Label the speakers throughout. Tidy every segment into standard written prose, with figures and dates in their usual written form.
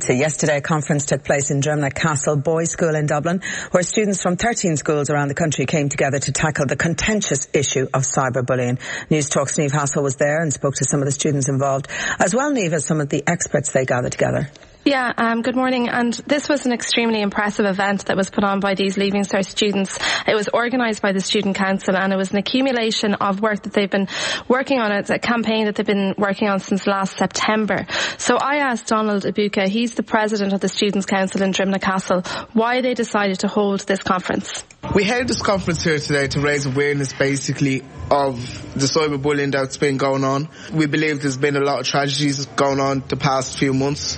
Speaker 1: So yesterday, a conference took place in Drumna Castle Boys' School in Dublin, where students from 13 schools around the country came together to tackle the contentious issue of cyberbullying. Newstalk's Niamh Hassel was there and spoke to some of the students involved, as well, Niamh, as some of the experts they gathered together.
Speaker 2: Yeah, good morning. And this was an extremely impressive event that was put on by these Leaving Cert students. It was organised by the Student Council, and it was an accumulation of work that they've been working on. It's a campaign that they've been working on since last September. So I asked Donald Ibuka, he's the president of the Students Council in Drumna Castle, why they decided to hold this conference.
Speaker 3: We held this conference here today to raise awareness basically of the cyberbullying that's been going on. We believe there's been a lot of tragedies going on the past few months,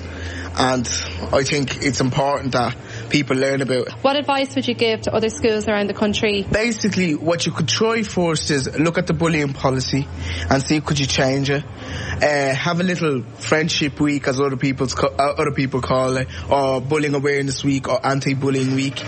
Speaker 3: and I think it's important that people learn about it.
Speaker 2: What advice would you give to other schools around the country?
Speaker 3: Basically, what you could try first is look at the bullying policy and see could you change it. Have a little friendship week, as other people call it, or bullying awareness week or anti-bullying week,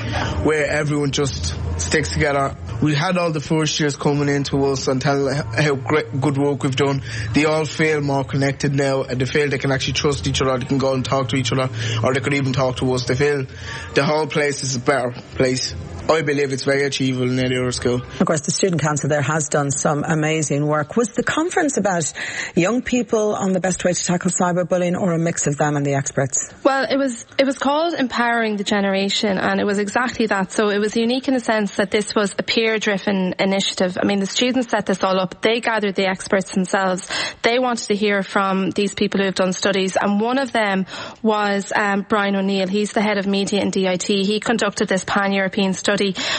Speaker 3: where everyone just sticks together. We had all the first years coming into us and telling how good work we've done. They all feel more connected now, and they feel they can actually trust each other. They can go and talk to each other, or they could even talk to us. They feel the whole place is a better place. I believe it's very achievable in any other school.
Speaker 1: Of course, the Student Council there has done some amazing work. Was the conference about young people on the best way to tackle cyberbullying, or a mix of them and the experts?
Speaker 2: Well, it was called Empowering the Generation, and it was exactly that. So it was unique in the sense that this was a peer-driven initiative. I mean, the students set this all up. They gathered the experts themselves. They wanted to hear from these people who have done studies, and one of them was Brian O'Neill. He's the head of media in DIT. He conducted this pan-European study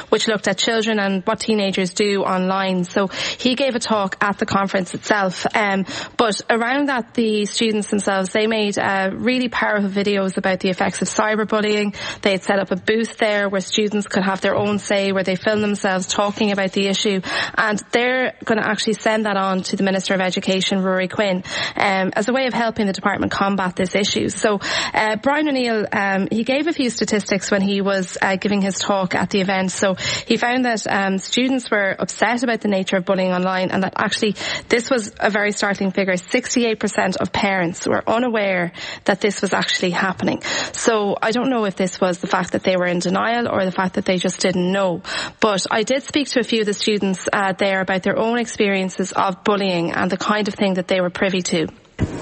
Speaker 2: which looked at children and what teenagers do online. So he gave a talk at the conference itself. But around that, the students themselves, they made really powerful videos about the effects of cyberbullying. They had set up a booth there where students could have their own say, where they film themselves talking about the issue. And they're going to actually send that on to the Minister of Education, Rory Quinn, as a way of helping the department combat this issue. So Brian O'Neill, he gave a few statistics when he was giving his talk at the event. So he found that students were upset about the nature of bullying online, and that actually this was a very startling figure. 68% of parents were unaware that this was actually happening. So I don't know if this was the fact that they were in denial or the fact that they just didn't know. But I did speak to a few of the students there about their own experiences of bullying and the kind of thing that they were privy to.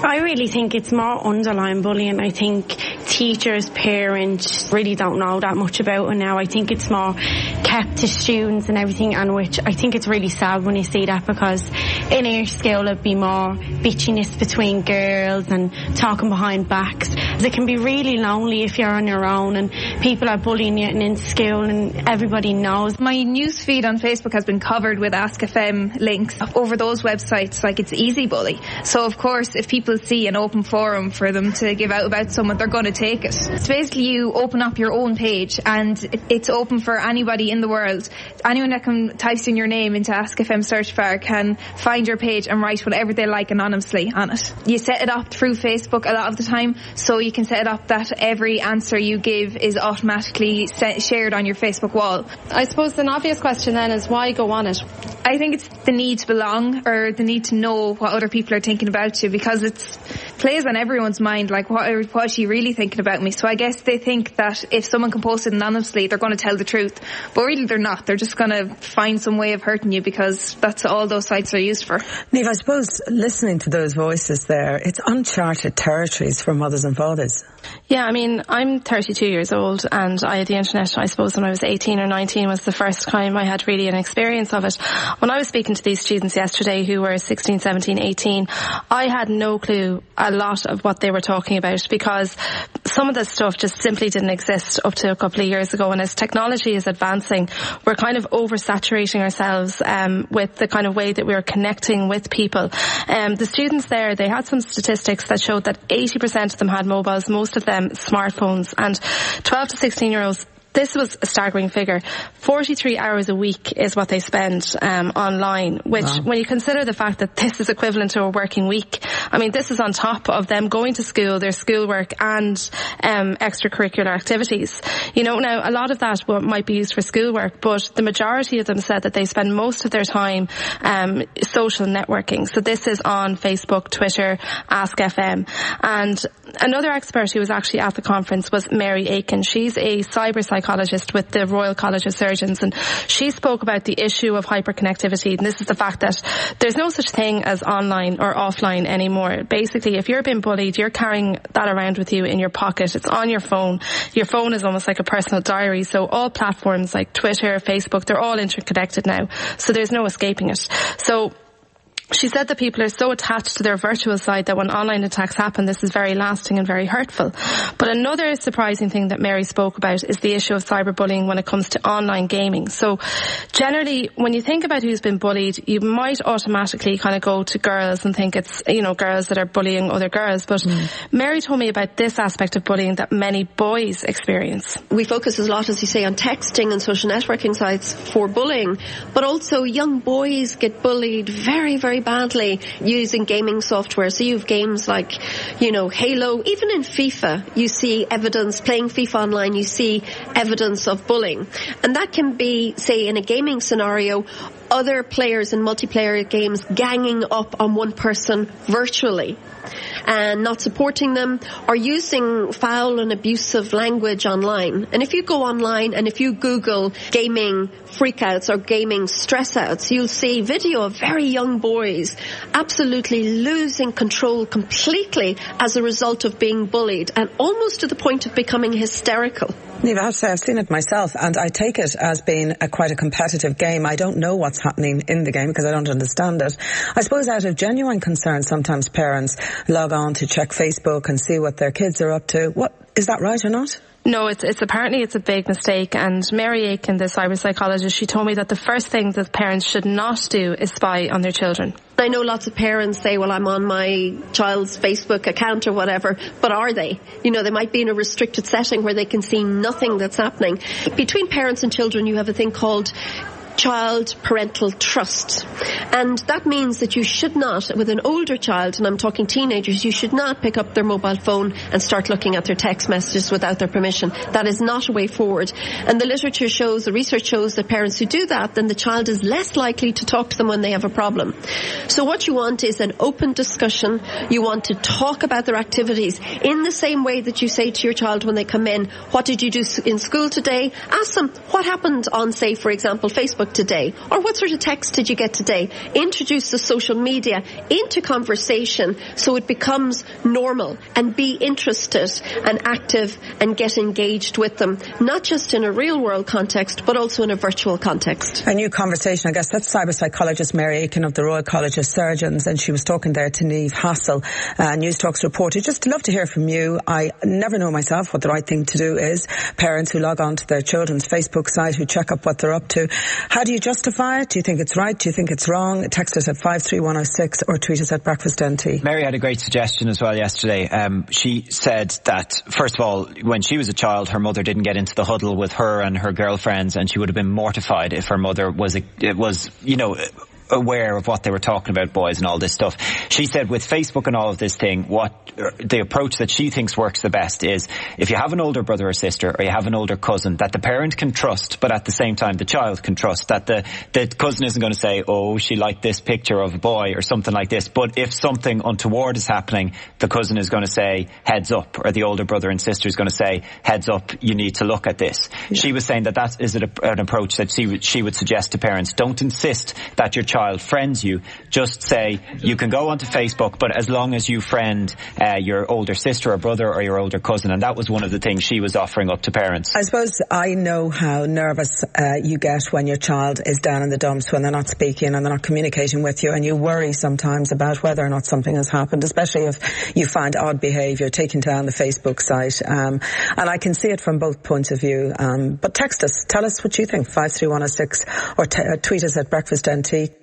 Speaker 4: I really think it's more underlying bullying. I think teachers, parents really don't know that much about it now. I think it's more kept to students and everything, and which I think it's really sad when you see that, because in our school it'd be more bitchiness between girls and talking behind backs. It can be really lonely if you're on your own and people are bullying you in school and everybody knows.
Speaker 5: My news feed on Facebook has been covered with Ask FM links over those websites, like it's Easy Bully. So of course, if people see an open forum for them to give out about someone, they're going to take it. So basically you open up your own page and it's open for anybody in the world. Anyone that can type in your name into Ask FM search bar can find your page and write whatever they like anonymously on it. You set it up through Facebook a lot of the time, so you can set it up that every answer you give is automatically shared on your Facebook wall.
Speaker 2: I suppose an obvious question then is, why go on it?
Speaker 5: I think it's the need to belong, or the need to know what other people are thinking about you, because it plays on everyone's mind, like what is she really thinking about me? So I guess they think that if someone can post it anonymously, they're going to tell the truth, but really they're not. They're just going to find some way of hurting you, because that's all those sites are used for.
Speaker 1: Niamh, I suppose listening to those voices there, it's uncharted territories for mothers and fathers.
Speaker 2: Yeah, I mean, I'm 32 years old and I had the internet, I suppose, when I was 18 or 19 was the first time I had really an experience of it. When I was speaking to these students yesterday who were 16, 17, 18, I had no clue a lot of what they were talking about, because some of this stuff just simply didn't exist up to a couple of years ago. And as technology is advancing, we're kind of oversaturating ourselves with the kind of way that we're connecting with people. The students there, they had some statistics that showed that 80% of them had mobiles, most of them smartphones, and 12 to 16-year-olds This was a staggering figure. 43 hours a week is what they spend online, which when you consider the fact that this is equivalent to a working week, I mean, this is on top of them going to school, their schoolwork and extracurricular activities. You know, now a lot of that might be used for schoolwork, but the majority of them said that they spend most of their time social networking. So this is on Facebook, Twitter, Ask FM. And another expert who was actually at the conference was Mary Aiken. She's a cyber psychologist with the Royal College of Surgeons, and she spoke about the issue of hyperconnectivity, and this is the fact that there's no such thing as online or offline anymore. Basically, if you're being bullied, you're carrying that around with you in your pocket. It's on your phone. Your phone is almost like a personal diary. So all platforms like Twitter, Facebook, they're all interconnected now. So there's no escaping it. So she said that people are so attached to their virtual side that when online attacks happen, this is very lasting and very hurtful. But another surprising thing that Mary spoke about is the issue of cyberbullying when it comes to online gaming. So generally, when you think about who's been bullied, you might automatically kind of go to girls and think it's, you know, girls that are bullying other girls. But Mary told me about this aspect of bullying that many boys experience.
Speaker 6: We focus a lot, as you say, on texting and social networking sites for bullying, but also young boys get bullied very, very badly using gaming software. So you have games like, you know, Halo. Even in FIFA, you see evidence, playing FIFA online, you see evidence of bullying. And that can be, say, in a gaming scenario, other players in multiplayer games ganging up on one person virtually and not supporting them, or using foul and abusive language online. And if you go online and if you Google gaming freakouts or gaming stress outs, you'll see video of very young boys absolutely losing control completely as a result of being bullied, and almost to the point of becoming hysterical.
Speaker 1: Niamh, I have to say, I've seen it myself, and I take it as being quite a competitive game. I don't know what's happening in the game because I don't understand it. I suppose out of genuine concern, sometimes parents log on to check Facebook and see what their kids are up to. What, is that right or not?
Speaker 2: No, it's apparently it's a big mistake. And Mary Aiken, the cyber psychologist, she told me that the first thing that parents should not do is spy on their children.
Speaker 6: I know lots of parents say, well, I'm on my child's Facebook account or whatever, but are they? You know, they might be in a restricted setting where they can see nothing that's happening. Between parents and children, you have a thing called child parental trust, and that means that you should not, with an older child, and I'm talking teenagers, you should not pick up their mobile phone and start looking at their text messages without their permission. That is not a way forward. And the literature shows, the research shows that parents who do that, then the child is less likely to talk to them when they have a problem. So what you want is an open discussion. You want to talk about their activities in the same way that you say to your child when they come in, what did you do in school today? Ask them what happened on, say, for example, Facebook today, or what sort of text did you get today? Introduce the social media into conversation so it becomes normal, and be interested and active and get engaged with them, not just in a real world context but also in a virtual context.
Speaker 1: A new conversation, I guess. That's cyber psychologist Mary Aiken of the Royal College of Surgeons, and she was talking there to Niamh Hassel, Newstalk's reporter. Just love to hear from you. I never know myself what the right thing to do is. Parents who log on to their children's Facebook site, who check up what they're up to. How do you justify it? Do you think it's right? Do you think it's wrong? Text us at 53106 or tweet us at BreakfastNT.
Speaker 7: Mary had a great suggestion as well yesterday. She said that, first of all, when she was a child, her mother didn't get into the huddle with her and her girlfriends, and she would have been mortified if her mother was aware of what they were talking about, boys and all this stuff. She said with Facebook and all of this thing, the approach that she thinks works the best is if you have an older brother or sister, or you have an older cousin that the parent can trust, but at the same time the child can trust, that the cousin isn't going to say, oh, she liked this picture of a boy or something like this. But if something untoward is happening, the cousin is going to say, heads up, or the older brother and sister is going to say, heads up, you need to look at this. Yeah. She was saying that is an approach that she would suggest to parents. Don't insist that your child friends you. Just say, you can go onto Facebook, but as long as you friend your older sister or brother or your older cousin. And that was one of the things she was offering up to parents.
Speaker 1: I suppose I know how nervous you get when your child is down in the dumps, when they're not speaking and they're not communicating with you, and you worry sometimes about whether or not something has happened, especially if you find odd behaviour, taking down the Facebook site. And I can see it from both points of view. But text us, tell us what you think, 53106, or tweet us at BreakfastNT.